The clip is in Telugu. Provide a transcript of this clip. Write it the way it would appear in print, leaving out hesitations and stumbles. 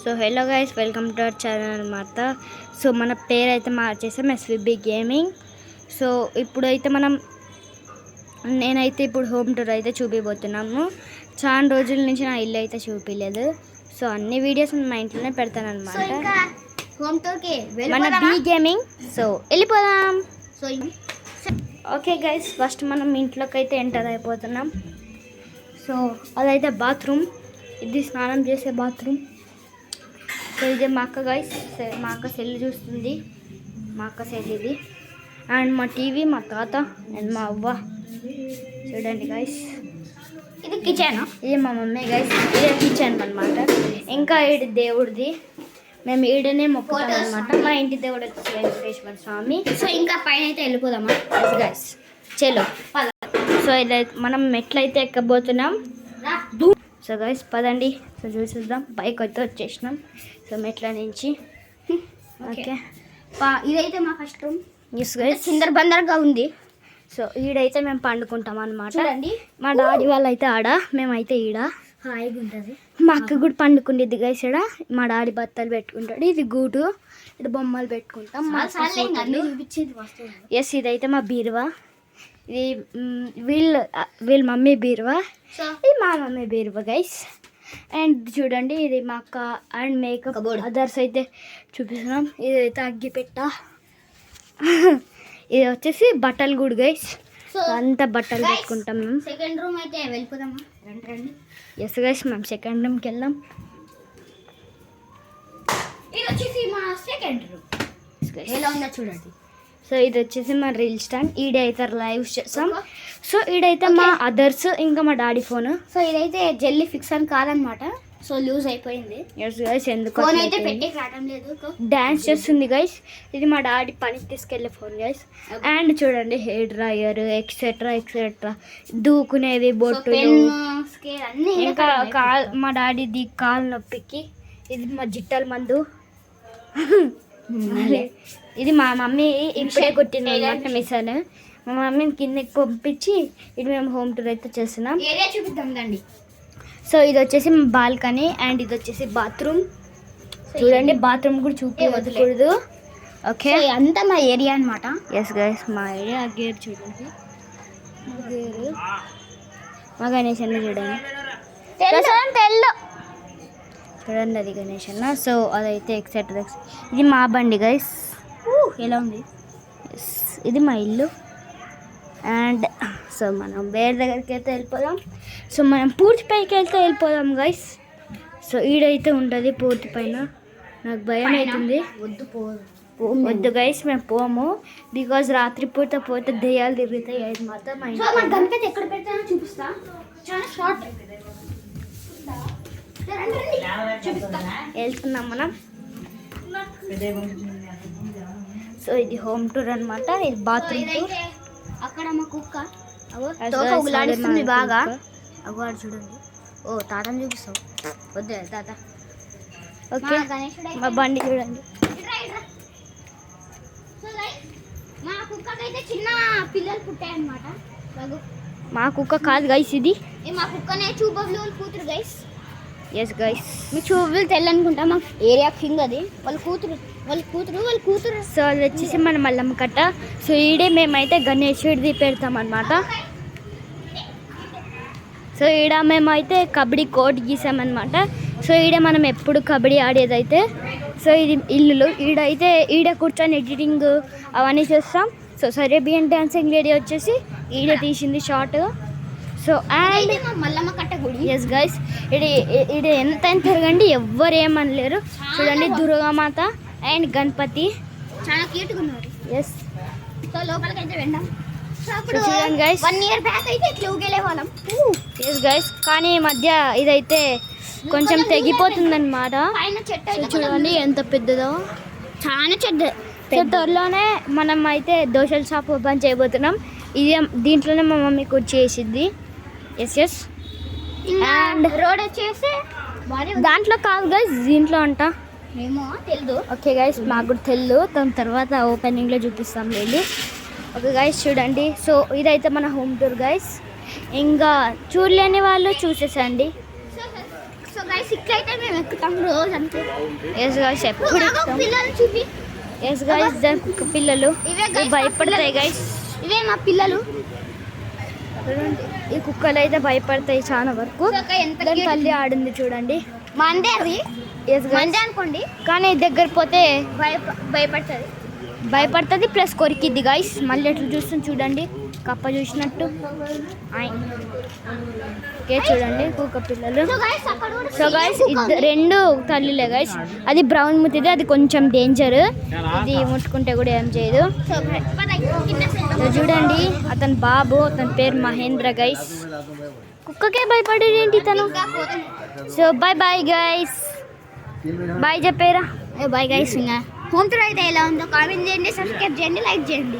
So hello guys, welcome to our channel అనమాట. సో మన పేరు అయితే మార్చేసాం, ఎస్విబి గేమింగ్. సో ఇప్పుడైతే నేనైతే ఇప్పుడు హోమ్ టూర్ అయితే చూపిపోతున్నాము. చాలా రోజుల నుంచి నా ఇల్లు అయితే చూపించలేదు. సో అన్ని వీడియోస్ మా ఇంట్లోనే పెడతాను అనమాట. హోమ్ టూర్కి మన బి గేమింగ్. సో వెళ్ళిపోదాం. సో ఓకే గైస్, ఫస్ట్ మనం ఇంట్లోకి అయితే ఎంటర్ అయిపోతున్నాం. సో అదైతే బాత్రూమ్, ఇది స్నానం చేసే బాత్రూమ్. సో ఇదే మా అక్క గైస్, మా అక్క సెల్ చూస్తుంది, మా అక్క సెల్ ఇది. అండ్ మా టీవీ, మా తాత అండ్ మా అవ్వ. చూడండి గైస్, ఇది కిచెన్, ఇది మా మమ్మీ గైస్, ఇదే కిచెన్ అనమాట. ఇంకా ఈడి దేవుడిది, మేము ఈడనే మొక్కుతాం అనమాట. మా ఇంటి దేవుడు వచ్చి వెంకటేశ్వర స్వామి. సో ఇంకా పైన అయితే వెళ్ళిపోదామా గైస్? చలో. సో ఇదైతే మనం మెట్లయితే ఎక్కబోతున్నాం. సో గైస్ పదండి, సో చూసేద్దాం. బైక్ అయితే వచ్చేసినాం. సో మెట్ల నుంచి ఓకే. ఇదైతే మా ఫస్ట్ రూమ్. ఎస్ గైస్, సిందర్ బందర్గా ఉంది. సో ఈడైతే మేము పండుకుంటాం అనమాట. చూడండి, మా డాడీ వాళ్ళు అయితే ఆడ, మేమైతే ఈడ. హాయిగా ఉంటుంది. మా అక్క కూడా పండుకుండేది గైస్ ఈడ. మా డాడీ బత్తలు పెట్టుకుంటాడు, ఇది గూటు, ఇది బొమ్మలు పెట్టుకుంటాం. చూపించేది వస్తుంది. ఎస్, ఇదైతే మా బీరువా. ఇది వీళ్ళ మమ్మీ బీరువా, ఇది మా మమ్మీ బీరువా గైస్. అండ్ చూడండి, ఇది మా అక్క అండ్ మేకప్ అదర్స్ అయితే చూపిస్తున్నాం. ఇదైతే అగ్గిపెట్ట. ఇది వచ్చేసి బట్టలు కూడా గైస్. సో అంతా బట్టలు పెట్టుకుంటాం మేము. సెకండ్ రూమ్ అయితే వెళ్ళిపోదామా? రండి. ఎస్ గైస్, మేము సెకండ్ రూమ్కి వెళ్దాం. ఇది వచ్చేసి మా సెకండ్ రూమ్. ఎలా ఉందో చూడండి. సో ఇది వచ్చేసి మా రీల్ స్టాండ్. ఈడ అయితే లైవ్ చేస్తాం. సో ఈడైతే మా అదర్స్, ఇంకా మా డాడీ ఫోన్. సో ఇదైతే జెల్లీ ఫిక్స్ అని కాదనమాట. సో లూజ్ అయిపోయింది. ఎస్ గైస్, ఎందుకు ఫోన్ అయితే పెట్టి రావడం లేదు, డాన్స్ చేస్తుంది గైస్. ఇది మా డాడీ పనికి తీసుకెళ్ళే ఫోన్ గైస్. అండ్ చూడండి, హెయిర్ డ్రైయర్ ఎక్సెట్రా ఎక్సెట్రా, దూకునేది, బొట్టులు, ఇంకా మా డాడీది కాలు నొప్పికి ఇది మా జిట్టల మందు. ఇది మా మమ్మీ ఇప్పుడే కొట్టింది అనమాట మిషన్. మా మమ్మీని కిందకి పంపించి ఇది మేము హోమ్ టూర్ అయితే చేస్తున్నాం. ఏరియా చూపిద్దాం రండి. సో ఇది వచ్చేసి మా బాల్కనీ అండ్ ఇది వచ్చేసి బాత్రూమ్. చూడండి, బాత్రూమ్ కూడా చూపి వదలకూడదు. ఓకే, అంతా మా ఏరియా అనమాట. ఎస్ గైస్, మా ఏరియా. గేర్ చూడండి, గేరు మా గణేష్ అన్న చూడండి, తెల్లు చూడండి, అది గణేష్ అన్న. సో అదైతే ఎక్సెట్రా. ఇది మా బండి గైస్. ఎలా ఉంది? ఇది మా ఇల్లు. అండ్ సో మనం వేరే దగ్గరికి అయితే వెళ్ళిపోదాం. సో మనం పూర్తి పైకి వెళ్తే వెళ్ళిపోదాం గైస్. సో ఈడైతే ఉంటుంది పూర్తి పైన. నాకు భయం అవుతుంది. వద్దు గైస్, మేము పోము. బికాజ్ రాత్రిపూట పోతే దెయ్యాలు తిరుగుతాయి. అది మాత్రం మా ఇంట్లో గణపతి ఎక్కడ పెడతానో చూపిస్తా. చాలా షార్ట్ వెళ్తున్నాం మనం. సో ఇది హోమ్ టూర్ అనమాట. ఇది బాత్రూమ్ టూర్. అక్కడ మా కుక్క ఉలాడిస్తుంది బాగా. అవ్వాడు చూడండి. ఓ తాతని చూపిస్తావు? వద్దు తాత. ఓకే, మా బండి చూడండి. మా కుక్కకైతే చిన్న పిల్లలు పుట్టాయన్నమాట. మా కుక్క కాదు గైస్, ఇది మా కుక్కనే చూబబ్లు కూతురు గైస్. ఎస్ గైస్, మీ చూబులు తెల్లనుకుంటా. మా ఏరియా కింగ్ అది. వాళ్ళ కూతురు. సో అది వచ్చేసి మన మల్లమ్మ కట్ట. సో ఈడే మేమైతే గణేశుడిది పెడతాం అనమాట. సో ఈడ మేమైతే కబడ్డీ కోర్ట్ గీసామన్నమాట. సో ఈడ మనం ఎప్పుడు కబడ్డీ ఆడేదైతే. సో ఇది ఇల్లులు. ఈడ కూర్చొని ఎడిటింగ్ అవన్నీ చేస్తాం. సో సరేబియన్ డాన్సింగ్ లేడీ వచ్చేసి ఈడే తీసింది షార్ట్. సో అండ్ మల్లమ్మ కట్ట గుడి. ఎస్ గైస్, ఇది ఎంత తిరగండి ఎవ్వరు ఏమనలేరు. చూడండి, దుర్గామాత అండ్ గణపతి చాలా క్యూట్గా ఉన్నారు. ఎస్, సో లోపలికి అయితే వెళ్ళాం. చూడండి గైస్, 1 year బ్యాక్ అయితే క్లూకి వెళ్ళే వాళ్ళం. ఎస్ గైస్, కానీ ఈ మధ్య ఇదైతే కొంచెం తెగిపోతుందన్నమాట. చూడండి ఎంత పెద్దదో, చాలా చెడ్డ. సో త్వరలోనే మనం అయితే దోశల షాప్ ఓపెన్ చేయబోతున్నాం. ఇది దీంట్లోనే మా మమ్మీ కూడా చేసిద్ది. ఎస్ అండ్ రోడ్ వచ్చేసి దాంట్లో కాదు గైస్, దీంట్లో అంట. ఏమో తెలియదు. ఓకే గైస్, మాకు కూడా తెలియదు. దాని తర్వాత ఓపెనింగ్లో చూపిస్తాం లేదు. ఓకే గైస్ చూడండి. సో ఇదైతే మన హోమ్ టూర్ గైస్. ఇంకా చూడలేని వాళ్ళు చూసేసండి. సో గైస్ ఇట్లయితే మేము ఎక్కుతాం రోజు అంతే. ఎస్ గాయస్ ఎప్పుడు ఎక్కుతాం. పిల్లలు చూపి. ఎస్ గాయస్ దాని కుక్క పిల్లలు ఇవే ఇవి భయపడతాయి గైస్. ఇవే మా పిల్లలు. ఈ కుక్కలు అయితే భయపడతాయి చాలా వరకు. ఎంత దాని తల్లి ఆడింది చూడండి. మందే అది. ఎస్ మందే గాయస్ అనుకోండి. కానీ దగ్గర పోతే భయపడుతుంది. భయపడుతుంది ప్లస్ కొరికిద్ది గాయస్. మళ్ళీ ఎట్లా చూస్తుంది చూడండి, కప్ప చూసినట్టు. ఓకే చూడండి కుక్క పిల్లలు. సో గైస్ అక్కడ కూడా సో గాయస్ రెండు తల్లిలే గాయస్. అది బ్రౌన్ ముత్తిది, అది కొంచెం డేంజర్. ఇది ముట్టుకుంటే కూడా ఏం చేయదు. సో కింద సో చూడండి అతని బాబు, అతని పేరు మహేంద్ర గైస్. కుక్కకే భయపడేది ఏంటి తను. So bye bye guys. Bye చెప్పారా. Bye guys. ఇంకా హోమ్ టూర్ అయితే ఎలా ఉందో కామెంట్ చేయండి, సబ్స్క్రైబ్ చేయండి, లైక్ చేయండి.